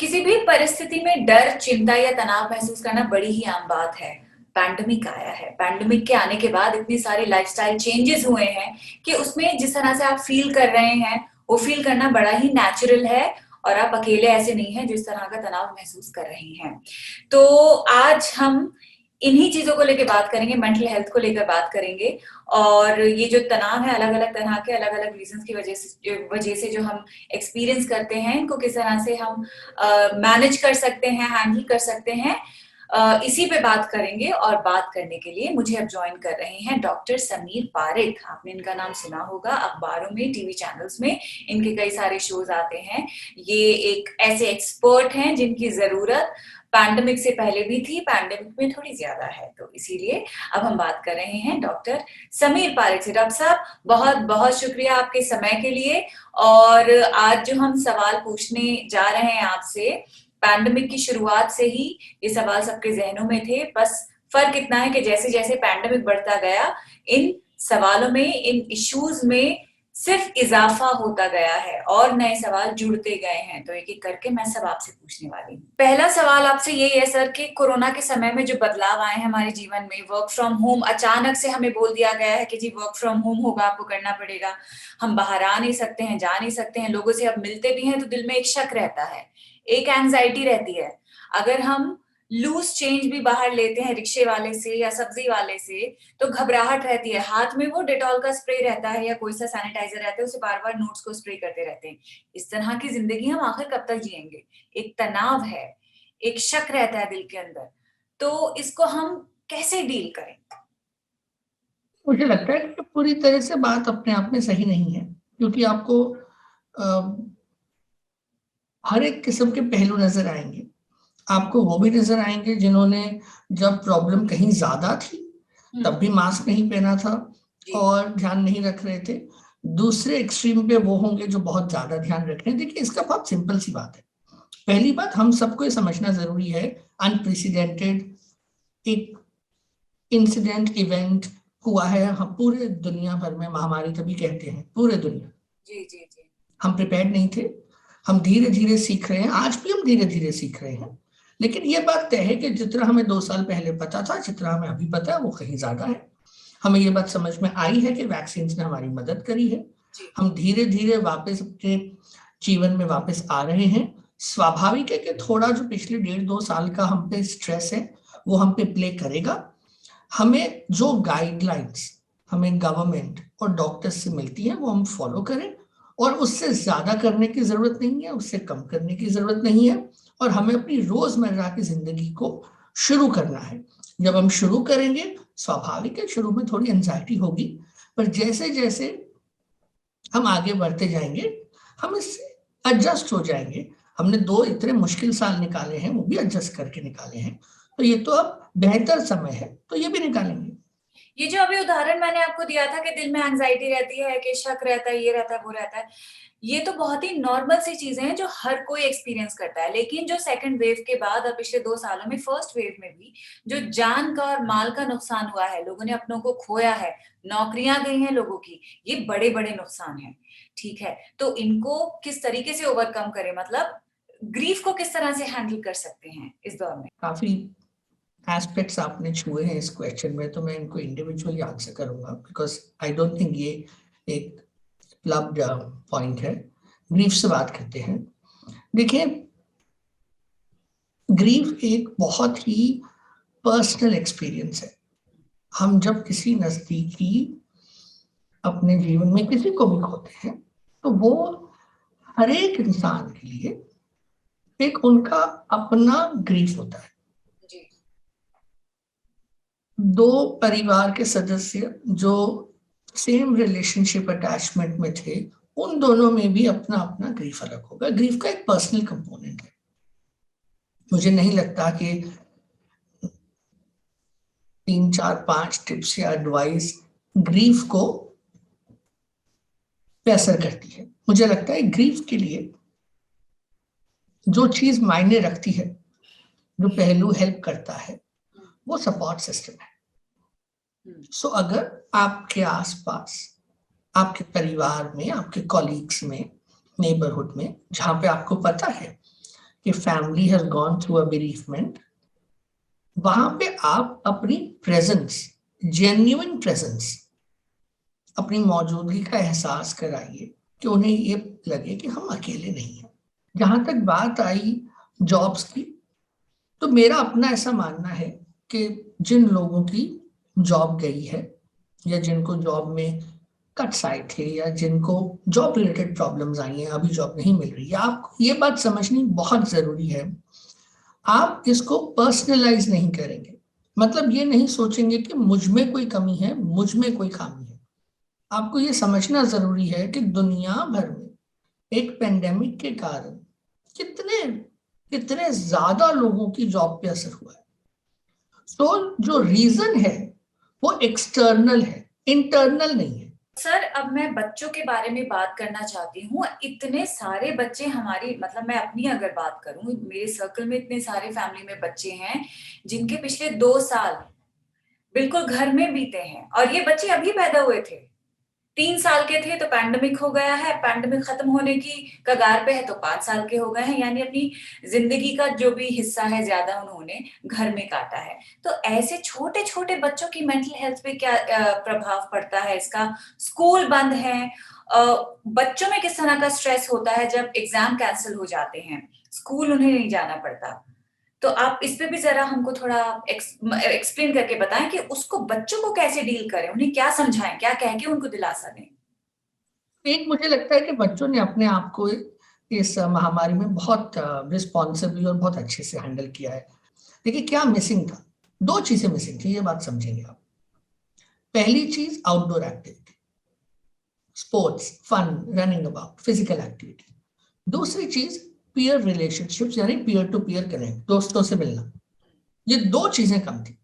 किसी भी परिस्थिति में डर, चिंता या तनाव महसूस करना बड़ी ही आम बात है। पैंडेमिक आया है। पैंडेमिक के आने के बाद इतनी सारी लाइफस्टाइल चेंजेस हुए हैं कि उसमें जिस तरह से आप फील कर रहे हैं, वो फील करना बड़ा ही नेचुरल है और आप अकेले ऐसे नहीं हैं जो इस तरह का तनाव महसूस कर रहे हैं। तो आज हम इन्हीं चीजों को लेकर बात करेंगे, मेंटल हेल्थ को लेकर बात करेंगे। और ये जो तनाव है, अलग अलग तरह के अलग अलग रीजंस की वजह से जो हम एक्सपीरियंस करते हैं, इनको किस तरह से हम मैनेज कर सकते हैं, हैंडल कर सकते हैं, इसी पे बात करेंगे। और बात करने के लिए मुझे अब ज्वाइन कर रहे हैं डॉक्टर समीर पारेख। आपने इनका नाम सुना होगा, अखबारों में, टीवी चैनल्स में इनके कई सारे शोज आते हैं। ये एक ऐसे एक्सपर्ट हैं जिनकी जरूरत पैंडेमिक से पहले भी थी, पैंडेमिक में थोड़ी ज्यादा है। तो इसीलिए अब हम बात कर रहे हैं डॉक्टर समीर पारेख से। डॉक्टर साहब, बहुत बहुत शुक्रिया आपके समय के लिए। और आज जो हम सवाल पूछने जा रहे हैं आपसे, पैंडेमिक की शुरुआत से ही ये सवाल सबके जहनों में थे। बस फर्क इतना है कि जैसे जैसे पैंडेमिक बढ़ता गया, इन सवालों में, इन इश्यूज में सिर्फ इजाफा होता गया है और नए सवाल जुड़ते गए हैं। तो एक एक करके मैं सब आपसे पूछने वाली हूँ। पहला सवाल आपसे यही है सर कि कोरोना के समय में जो बदलाव आए हैं हमारे जीवन में, वर्क फ्रॉम होम, अचानक से हमें बोल दिया गया है कि जी वर्क फ्रॉम होम होगा, आपको करना पड़ेगा। हम बाहर आ नहीं सकते हैं, जा नहीं सकते हैं, लोगों से अब मिलते भी हैं तो दिल में एक शक रहता है, एक एंजाइटी रहती है। अगर हम लूज चेंज भी बाहर लेते हैं रिक्शे वाले से या सब्जी वाले से, तो घबराहट रहती है। हाथ में वो डेटॉल का स्प्रे रहता है या कोई सा सैनिटाइजर रहता है, उसे बार बार नोट्स को स्प्रे करते रहते हैं। इस तरह की जिंदगी हम आखिर कब तक जिएंगे? एक तनाव है, एक शक रहता है दिल के अंदर। तो इसको हम कैसे डील करें? मुझे लगता है कि पूरी तरह से बात अपने आप में सही नहीं है, क्योंकि आपको हर एक किस्म के पहलू नजर आएंगे। आपको वो भी नजर आएंगे जिन्होंने, जब प्रॉब्लम कहीं ज्यादा थी तब भी मास्क नहीं पहना था और ध्यान नहीं रख रहे थे। दूसरे एक्सट्रीम पे वो होंगे जो बहुत ज्यादा ध्यान रख रहे हैं। देखिए, इसका बहुत सिंपल सी बात है। पहली बात, हम सबको ये समझना जरूरी है, अनप्रेसिडेंटेड एक इंसिडेंट, इवेंट हुआ है। हम पूरे दुनिया भर में, महामारी तभी कहते हैं, पूरे दुनिया। जी जी जी। हम प्रिपेयर्ड नहीं थे। हम धीरे धीरे सीख रहे हैं, आज भी हम धीरे धीरे सीख रहे हैं। लेकिन ये बात तय है कि जितना हमें 2 साल पहले पता था, जितना हमें अभी पता है, वो कहीं ज्यादा है। हमें ये बात समझ में आई है कि वैक्सीन ने हमारी मदद करी है। हम धीरे धीरे वापस अपने जीवन में वापस आ रहे हैं। स्वाभाविक है कि थोड़ा जो पिछले 1.5-2 साल का हम पे स्ट्रेस है, वो हम पे प्ले करेगा। हमें जो गाइडलाइंस हमें गवर्नमेंट और डॉक्टर्स से मिलती है, वो हम फॉलो करें। और उससे ज्यादा करने की जरूरत नहीं है, उससे कम करने की जरूरत नहीं है। और हमें अपनी रोजमर्रा की जिंदगी को शुरू करना है। जब हम शुरू करेंगे, स्वाभाविक है शुरू में थोड़ी एंजाइटी होगी, पर जैसे जैसे हम आगे बढ़ते जाएंगे, हम इससे एडजस्ट हो जाएंगे। हमने 2 इतने मुश्किल साल निकाले हैं, वो भी एडजस्ट करके निकाले हैं। तो ये तो अब बेहतर समय है, तो ये भी निकालेंगे। ये जो अभी उदाहरण मैंने आपको दिया था कि दिल में एंजाइटी रहती है, कि शक रहता है, ये रहता है, वो रहता है, ये तो बहुत ही नॉर्मल सी चीजें हैं जो हर कोई एक्सपीरियंस करता है। लेकिन जो सेकंड वेव के बाद, अब पिछले 2 सालों में, फर्स्ट वेव में भी जो जान का और माल का नुकसान हुआ है, लोगों ने अपनों को खोया है, नौकरियां गई हैं लोगों की, ये बड़े बड़े नुकसान हैं। ठीक है, तो इनको किस तरीके से ओवरकम करें, मतलब ग्रीफ को किस तरह से हैंडल कर सकते हैं इस दौर में? काफी एस्पेक्ट्स आपने छुए हैं इस क्वेश्चन में, तो मैं इनको इंडिविजुअली आंसर करूंगा, बिकॉज आई डोंट थिंक ये एक क्लब्ड पॉइंट है। ग्रीफ से बात करते हैं। देखिए, ग्रीफ एक बहुत ही पर्सनल एक्सपीरियंस है। हम जब किसी नजदीकी अपने जीवन में किसी को भी खोते हैं, तो वो हर एक इंसान के लिए एक उनका अपना ग्रीफ होता है। जी। 2 परिवार के सदस्य जो सेम रिलेशनशिप अटैचमेंट में थे, उन दोनों में भी अपना अपना ग्रीफ अलग होगा। ग्रीफ का एक पर्सनल कंपोनेंट है। मुझे नहीं लगता कि 3 4 5 टिप्स या एडवाइस ग्रीफ को असर करती है। मुझे लगता है ग्रीफ के लिए जो चीज मायने रखती है, जो पहलू हेल्प करता है, वो सपोर्ट सिस्टम है। सो अगर आपके आसपास, आपके परिवार में, आपके कॉलीग्स में, नेबरहुड में, जहां पे आपको पता है कि family has gone through a bereavement, वहां पे आप अपनी प्रेजेंस, जेन्युइन प्रेजेंस, अपनी मौजूदगी का एहसास कराइए कि उन्हें ये लगे कि हम अकेले नहीं हैं। जहां तक बात आई जॉब्स की, तो मेरा अपना ऐसा मानना है कि जिन लोगों की जॉब गई है या जिनको जॉब में कट्स आए थे या जिनको जॉब रिलेटेड प्रॉब्लम्स आई हैं, अभी जॉब नहीं मिल रही है, आपको ये बात समझनी बहुत जरूरी है। आप इसको पर्सनलाइज नहीं करेंगे, मतलब ये नहीं सोचेंगे कि मुझ में कोई कमी है, मुझ में कोई खामी है। आपको ये समझना जरूरी है कि दुनिया भर में एक पेंडेमिक के कारण कितने कितने ज्यादा लोगों की जॉब पे असर हुआ है। तो जो रीजन है वो एक्सटर्नल है, इंटरनल नहीं है। सर, अब मैं बच्चों के बारे में बात करना चाहती हूँ। इतने सारे बच्चे हमारी, मतलब मैं अपनी अगर बात करूँ, मेरे सर्कल में इतने सारे फैमिली में बच्चे हैं जिनके पिछले 2 साल बिल्कुल घर में बीते हैं, और ये बच्चे अभी पैदा हुए थे। 3 साल के थे तो पैंडेमिक हो गया है, पैंडेमिक खत्म होने की कगार पे है तो 5 साल के हो गए हैं, यानी अपनी जिंदगी का जो भी हिस्सा है ज्यादा उन्होंने घर में काटा है। तो ऐसे छोटे छोटे बच्चों की मेंटल हेल्थ पे क्या प्रभाव पड़ता है इसका? स्कूल बंद है, बच्चों में किस तरह का स्ट्रेस होता है जब एग्जाम कैंसिल हो जाते हैं, स्कूल उन्हें नहीं जाना पड़ता। तो आप इस पे भी जरा हमको थोड़ा एक्सप्लेन करके बताएं कि उसको, बच्चों को कैसे डील करें, उन्हें क्या समझाएं, क्या कह के उनको दिलासा दें। एक मुझे लगता है कि बच्चों ने अपने आप को इस महामारी में बहुत रिस्पॉन्सिबली और बहुत अच्छे से हैंडल किया है। देखिए क्या मिसिंग था, दो चीजें मिसिंग थी, ये बात समझेंगे आप। पहली चीज outdoor activity, sports, fun, running about, physical activity. दूसरी चीज पीयर रिलेशनशिप्स, यानी पीयर टू पीयर कनेक्ट, दोस्तों से मिलना। ये दो चीजें कम थी।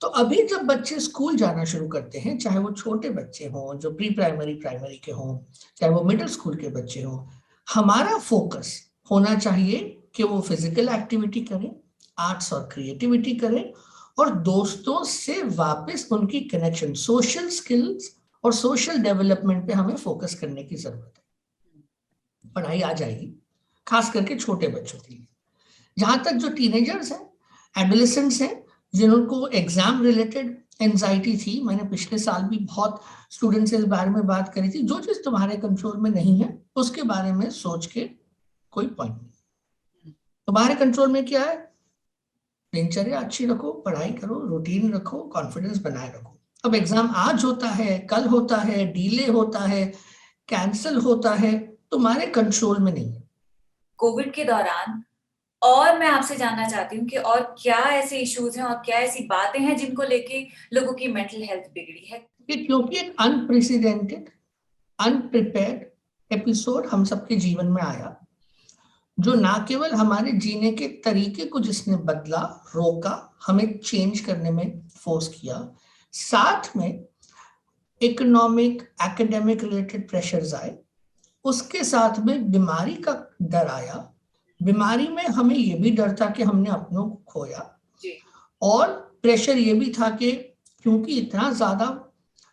तो अभी जब बच्चे स्कूल जाना शुरू करते हैं, चाहे वो छोटे बच्चे हों जो प्री प्राइमरी प्राइमरी के हों, चाहे वो मिडिल स्कूल के बच्चे हों, हमारा फोकस होना चाहिए कि वो फिजिकल एक्टिविटी करें, आर्ट्स और क्रिएटिविटी करें, और दोस्तों से वापस उनकी कनेक्शन, सोशल स्किल्स और सोशल डेवलपमेंट पे हमें फोकस करने की जरूरत है। पढ़ाई आ जाएगी, खास करके छोटे बच्चों के लिए। जहां तक जो टीनेजर्स हैं, एडोलेसेंट्स हैं, जिनको एग्जाम रिलेटेड एंजाइटी थी, मैंने पिछले साल भी बहुत स्टूडेंट से इस बारे में बात करी थी, जो चीज तुम्हारे कंट्रोल में नहीं है उसके बारे में सोच के कोई पॉइंट नहीं। तुम्हारे कंट्रोल में क्या है? दिनचर्या अच्छी रखो, पढ़ाई करो, रूटीन रखो, कॉन्फिडेंस बनाए रखो। अब एग्जाम आज होता है, कल होता है, डिले होता है, कैंसिल होता है, तुम्हारे कंट्रोल में नहीं है। कोविड के दौरान और मैं आपसे जानना चाहती हूँ कि और क्या ऐसे इश्यूज हैं और क्या ऐसी बातें हैं जिनको लेके लोगों की मेंटल हेल्थ बिगड़ी है? क्योंकि एक अनप्रेसिडेंटेड, अनप्रिपेयर्ड एपिसोड हम सबके जीवन में आया, जो ना केवल हमारे जीने के तरीके को जिसने बदला, रोका, हमें चेंज करने में फोर्स किया, साथ में इकोनॉमिक, एकेडमिक रिलेटेड प्रेशर्स आए, उसके साथ में बीमारी का डर आया। बीमारी में हमें ये भी डर था कि हमने अपनों को खोया, जी। और प्रेशर ये भी था कि क्योंकि इतना ज्यादा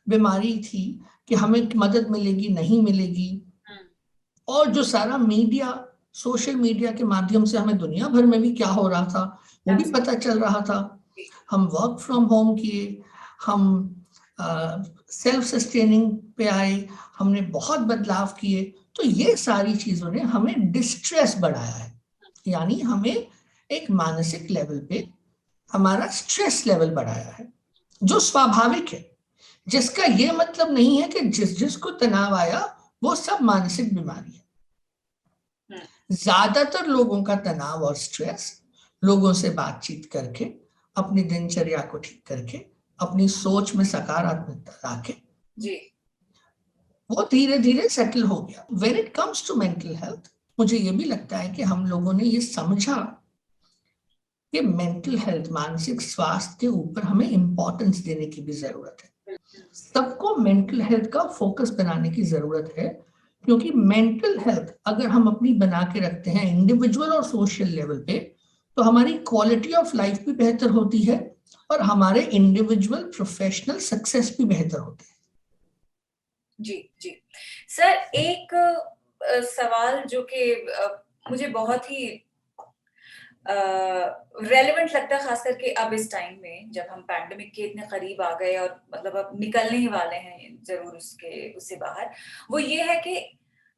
बीमारी थी कि हमें मदद मिलेगी नहीं मिलेगी, और जो सारा मीडिया, सोशल मीडिया के माध्यम से हमें दुनिया भर में भी क्या हो रहा था वो भी पता चल रहा था। हम वर्क फ्रॉम होम किए, हम सेल्फ सस्टेनिंग पे आए, हमने बहुत बदलाव किए। तो ये सारी चीजों ने हमें डिस्ट्रेस बढ़ाया है, यानी हमें एक मानसिक लेवल पे हमारा स्ट्रेस लेवल बढ़ाया है, जो स्वाभाविक है, जिसका ये मतलब नहीं है कि जिसको तनाव आया वो सब मानसिक बीमारी है। ज्यादातर लोगों का तनाव और स्ट्रेस लोगों से बातचीत करके, अपनी दिनचर्या को ठीक करके, अपनी सोच में सकारात्मकता लाके जी। वो धीरे धीरे सेटल हो गया। When it comes to mental health, मुझे ये भी लगता है कि हम लोगों ने ये समझा कि मेंटल हेल्थ, मानसिक स्वास्थ्य के ऊपर हमें इंपॉर्टेंस देने की भी जरूरत है। सबको मेंटल हेल्थ का फोकस बनाने की जरूरत है, क्योंकि मेंटल हेल्थ अगर हम अपनी बना के रखते हैं इंडिविजुअल और सोशल लेवल पे, तो हमारी क्वालिटी ऑफ लाइफ भी बेहतर होती है और हमारे इंडिविजुअल प्रोफेशनल सक्सेस भी बेहतर होते हैं। जी जी सर, एक सवाल जो कि मुझे बहुत ही रेलेवेंट लगता है, खास करके अब इस टाइम में जब हम पैंडेमिक के इतने करीब आ गए और मतलब अब निकलने ही वाले हैं जरूर उससे बाहर। वो ये है कि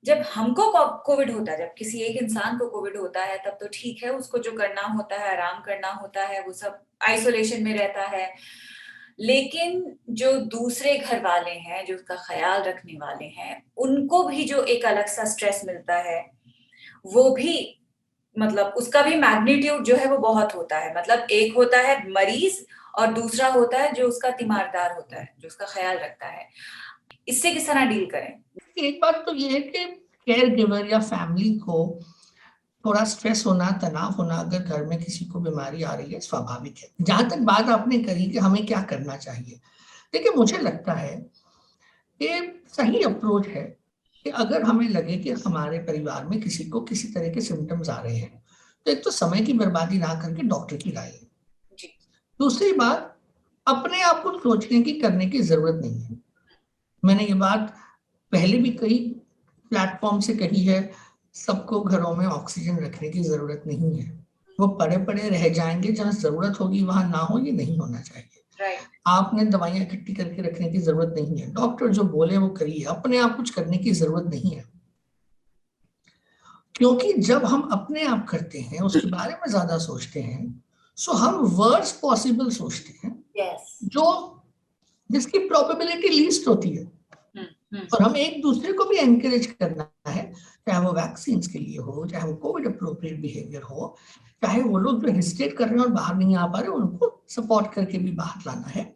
जब हमको कोविड होता है, जब किसी एक इंसान को कोविड होता है, तब तो ठीक है, उसको जो करना होता है, आराम करना होता है, वो सब आइसोलेशन में रहता है। लेकिन जो दूसरे घर वाले हैं, जो उसका ख्याल रखने वाले हैं, उनको भी जो एक अलग सा स्ट्रेस मिलता है, वो भी मतलब उसका भी मैग्नीट्यूड जो है वो बहुत होता है। मतलब एक होता है मरीज और दूसरा होता है जो उसका तीमारदार होता है, जो उसका ख्याल रखता है। इससे किस तरह डील करें? एक बात तो ये है कि केयर गिवर या फैमिली को थोड़ा स्ट्रेस होना, तनाव होना अगर घर में किसी को बीमारी आ रही है, स्वाभाविक है। जहां तक बात आपने करी कि हमें क्या करना चाहिए, देखिए मुझे लगता है कि सही अप्रोच है कि अगर हमें लगे कि हमारे परिवार में किसी को किसी तरह के सिम्टम्स आ रहे हैं, तो एक तो समय की बर्बादी ना करके डॉक्टर की राय लें। दूसरी बात, अपने आप को सोचने की करने की जरूरत नहीं है। मैंने ये बात पहले भी कई प्लेटफॉर्म से कही है, सबको घरों में ऑक्सीजन रखने की जरूरत नहीं है। वो पड़े पड़े रह जाएंगे, जहां जरूरत होगी वहां ना हो, ये नहीं होना चाहिए। आपने दवाइयां इकट्ठी करके रखने की जरूरत नहीं है। डॉक्टर जो बोले वो करिए, अपने आप कुछ करने की जरूरत नहीं है। क्योंकि जब हम अपने आप करते हैं, उसके बारे में ज्यादा सोचते हैं, सो हम वर्स्ट पॉसिबल सोचते हैं, जो जिसकी प्रोबेबिलिटी लीस्ट होती है। और हमें एक दूसरे को भी एनकरेज करना है, चाहे वो वैक्सीन के लिए हो, चाहे वो कोविड अप्रोप्रिएट बिहेवियर हो, चाहे वो लोग जो हेजिटेट कर रहे हैं और बाहर नहीं आ पा रहे, उनको सपोर्ट करके भी बाहर लाना है।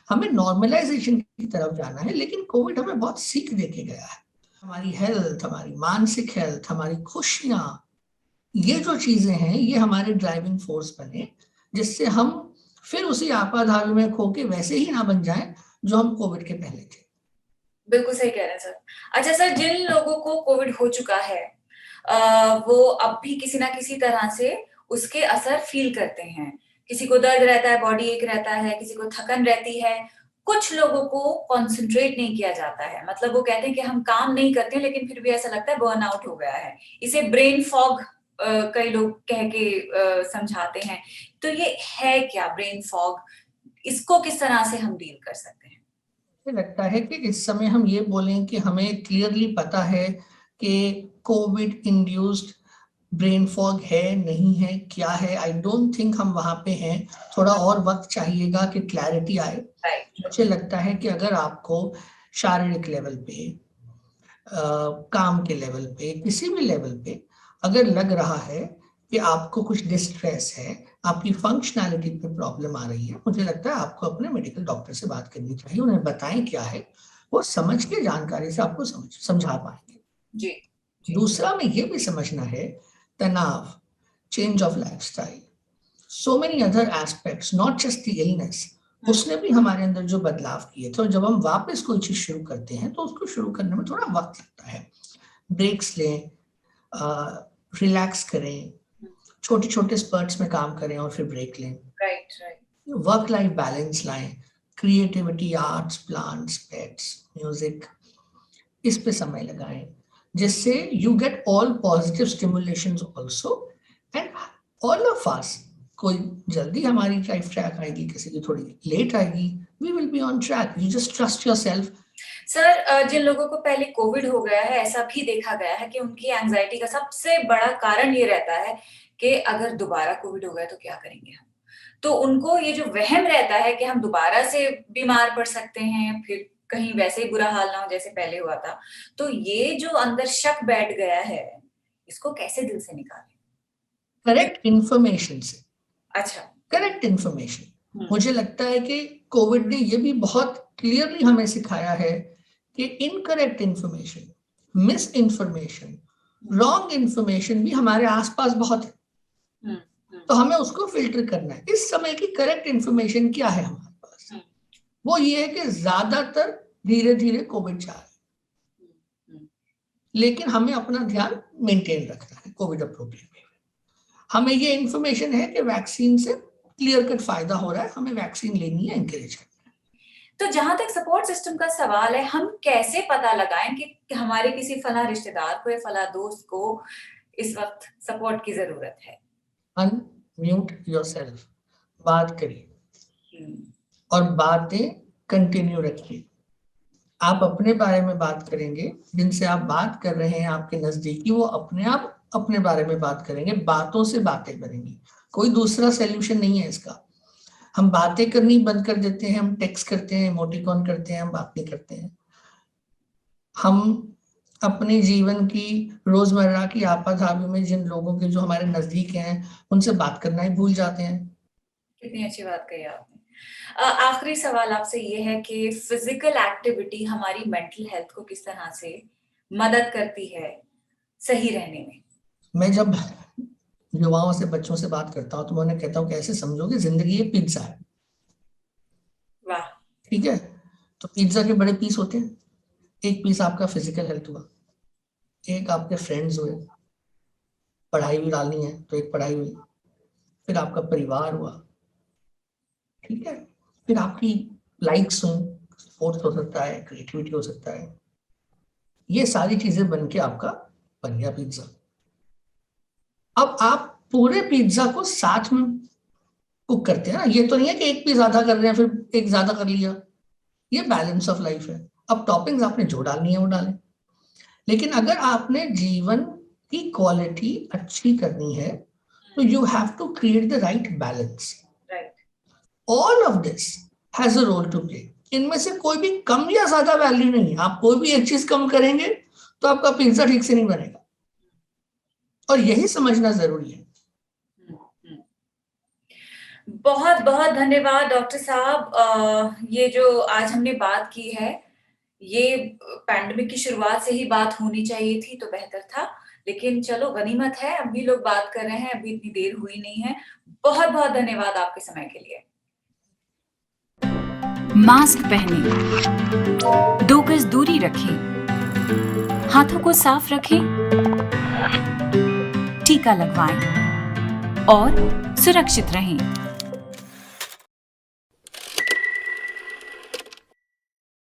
हमें नॉर्मलाइजेशन की तरफ जाना है। लेकिन कोविड हमें बहुत सीख देके गया है। हमारी हेल्थ, हमारी मानसिक हेल्थ, हमारी खुशियां, ये जो चीजें हैं, ये हमारे ड्राइविंग फोर्स बने, जिससे हम फिर उसी आपाधापी में खो के वैसे ही ना बन जाएं जो हम कोविड के पहले थे। बिल्कुल सही कह रहे हैं सर। अच्छा सर, जिन लोगों को कोविड हो चुका है, वो अब भी किसी ना किसी तरह से उसके असर फील करते हैं। किसी को दर्द रहता है, बॉडी एक रहता है, किसी को थकन रहती है। कुछ लोगों को कंसंट्रेट नहीं किया जाता है, मतलब वो कहते हैं कि हम काम नहीं करते, लेकिन फिर भी ऐसा लगता है बर्नआउट हो गया है। इसे ब्रेन फॉग कई लोग कह के समझाते हैं। तो ये है क्या ब्रेन फॉग? इसको किस तरह से हम डील कर सकते हैं? मुझे लगता है कि इस समय हम ये बोलें कि हमें क्लियरली पता है कि कोविड इंड्यूस्ड ब्रेन फॉग है, नहीं है, क्या है। आई डोंट थिंक हम वहां पे हैं। थोड़ा और वक्त चाहिएगा कि क्लैरिटी आए। मुझे लगता है कि अगर आपको शारीरिक लेवल पे, काम के लेवल पे, किसी भी लेवल पे अगर लग रहा है कि आपको कुछ डिस्ट्रेस है, आपकी फंक्शनैलिटी पे प्रॉब्लम आ रही है, मुझे लगता है आपको अपने मेडिकल डॉक्टर से बात करनी चाहिए। उन्हें बताएं क्या है, वो समझ के जानकारी से आपको समझा पाएंगे। जी। दूसरा में ये भी समझना है, तनाव, change of lifestyle, so many other aspects, not just the illness, उसने भी हमारे अंदर जो बदलाव किए थे। और जब हम वापस कोई चीज शुरू करते हैं तो उसको शुरू करने में थोड़ा वक्त लगता है। ब्रेक्स लें, रिलैक्स करें, छोटे छोटे स्पर्ट्स में काम करें और फिर ब्रेक लें। वर्क लाइफ बैलेंस लाएं, creativity, arts, plants, pets, music, इस पे समय लगाएं, जिससे you get all positive stimulations also. And all of us, कोई जल्दी हमारी लाइफ ट्रैक आएगी, किसी की थोड़ी लेट आएगी, we will be on track. You just trust yourself. Sir, जिन लोगों को पहले कोविड हो गया है, ऐसा भी देखा गया है कि उनकी एंजाइटी का सबसे बड़ा कारण ये रहता है कि अगर दोबारा कोविड हो गया तो क्या करेंगे हम। तो उनको ये जो वहम रहता है कि हम दोबारा से बीमार पड़ सकते हैं, फिर कहीं वैसे ही बुरा हाल ना हो जैसे पहले हुआ था। तो ये जो अंदर शक बैठ गया है, इसको कैसे दिल से निकालें? करेक्ट इंफॉर्मेशन से। अच्छा। Correct information. मुझे लगता है कि कोविड ने ये भी बहुत क्लियरली हमें सिखाया है कि incorrect information, miss information, wrong information भी हमारे आसपास बहुत है। तो हमें उसको फिल्टर करना है। इस समय की करेक्ट इंफॉर्मेशन क्या है हमारे पास? वो ये है कि ज्यादातर धीरे धीरे कोविड जा रहा है, लेकिन हमें अपना ध्यान मेंटेन रखना है कोविड अप्रोप्रिएट में। हमें ये इंफॉर्मेशन है कि वैक्सीन से क्लियर कट फायदा हो रहा है, हमें वैक्सीन लेनी है, एंकरेज करना है। तो जहां तक सपोर्ट सिस्टम का सवाल है, हम कैसे पता लगाएं कि हमारे किसी फला रिश्तेदार को या फला दोस्त को इस वक्त सपोर्ट की जरूरत है। अनम्यूट योरसेल्फ, बात करिए हम्म, और बातें कंटिन्यू रखिए। आप अपने बारे में बात करेंगे, जिनसे आप बात कर रहे हैं आपके नजदीकी, वो अपने आप अपने बारे में बात करेंगे, बातों से बातें करेंगे। कोई दूसरा सोल्यूशन नहीं है इसका। हम बातें करनी बंद कर देते हैं, हम टेक्स्ट करते हैं, इमोटिकॉन करते हैं, हम बात नहीं करते हैं। हम अपने जीवन की रोजमर्रा की आपाधापी में जिन लोगों के जो हमारे नजदीक हैं उनसे बात करना ही भूल जाते हैं। कितनी अच्छी बात कही आपने। आखिरी सवाल आपसे ये है कि फिजिकल एक्टिविटी हमारी मेंटल हेल्थ को किस तरह से मदद करती है सही रहने में? मैं जब युवाओं से, बच्चों से बात करता हूँ तो मैं उन्हें कहता हूँ कि ऐसे समझो कि जिंदगी एक पिज्जा है। वाह। ठीक है, तो पिज्जा के बड़े पीस होते हैं। एक पीस आपका फिजिकल हेल्थ हुआ, एक आपके फ्रेंड्स हुए, पढ़ाई भी डालनी है तो एक पढ़ाई हुई, फिर आपका परिवार हुआ, ठीक है, फिर आपकी लाइक्स हुई, स्पोर्ट्स हो सकता है, क्रिएटिविटी हो सकता है। ये सारी चीजें बन के आपका बन गया पिज्जा। अब आप पूरे पिज्जा को साथ में कुक करते हैं ना, ये तो नहीं है कि एक पीस आधा कर रहे हैं फिर एक ज्यादा कर लिया। ये बैलेंस ऑफ लाइफ है। अब टॉपिंग्स आपने जो डालनी है वो डालें, लेकिन अगर आपने जीवन की क्वालिटी अच्छी करनी है तो you have to create the right balance. Right. All of this has a role to play. इनमें से कोई भी कम या ज्यादा वैल्यू नहीं है। आप कोई भी एक चीज कम करेंगे तो आपका पिज्जा ठीक से नहीं बनेगा, और यही समझना जरूरी है। बहुत बहुत धन्यवाद डॉक्टर साहब। ये जो आज हमने बात की है, ये पैंडेमिक की शुरुआत से ही बात होनी चाहिए थी तो बेहतर था, लेकिन चलो गनीमत है अभी लोग बात कर रहे हैं, अभी इतनी देर हुई नहीं है। बहुत बहुत धन्यवाद आपके समय के लिए। मास्क पहनें, 2 गज दूरी रखें, हाथों को साफ रखें, टीका लगवाएं और सुरक्षित रहें।